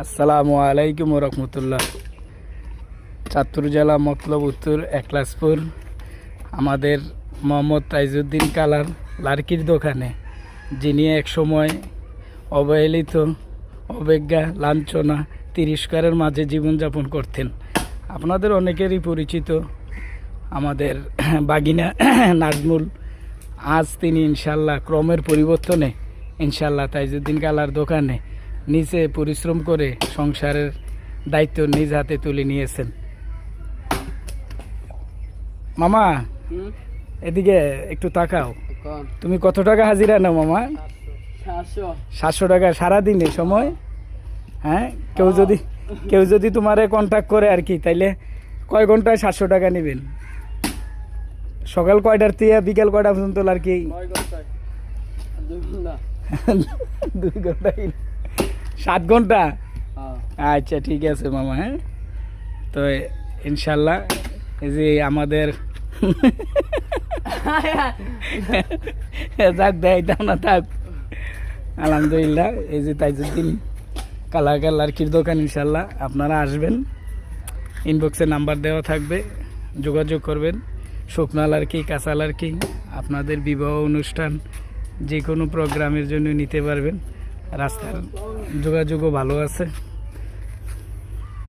আসসালামু আলাইকুম রহমতুল্লাহ। চাঁদপুর জেলা মতলব উত্তর একলাসপুর আমাদের মোহাম্মদ তাইজউদ্দিন কালার লার্কির দোকানে, যিনি এক সময় অবহেলিত, অবজ্ঞা, লাঞ্ছনা, তিরস্কারের মাঝে জীবনযাপন করতেন। আপনাদের অনেকেরই পরিচিত আমাদের বাগিনা নাজমুল। আজ তিনি ইনশাল্লাহ ক্রমের পরিবর্তনে ইনশাল্লাহ তাইজউদ্দিন কালার দোকানে নিচে পরিশ্রম করে সংসারের দায়িত্ব নিজ হাতে তুলে নিয়েছেন। মামা এদিকে একটু তাকাও। তুমি কত টাকা হাজিরা নাও মামা? 700 টাকা সারাদিনে সময়? হ্যাঁ, কেউ যদি তোমারে কন্ট্যাক্ট করে আর কি, তাইলে কয় ঘন্টায় 700 টাকা নেবেন? সকাল কয়টার থেকে বিকেল কয়টা পর্যন্ত আর কি? 2 ঘন্টা 7 ঘন্টা? আচ্ছা ঠিক আছে মামা। হ্যাঁ, তো ইনশাল্লাহ এই যে আমাদের যাক দেয়তাম না থাক, আলহামদুলিল্লাহ। এই যে তাইজউদ্দিন কালার লার্কির দোকান, ইনশাল্লাহ আপনারা আসবেন। ইনবক্সে নাম্বার দেওয়া থাকবে, যোগাযোগ করবেন। শুকনা লার্কি, কাঁচা লার্কি, আপনাদের বিবাহ অনুষ্ঠান যে কোনো প্রোগ্রামের জন্য নিতে পারবেন। রাস্তার যোগাযোগও ভালো আছে।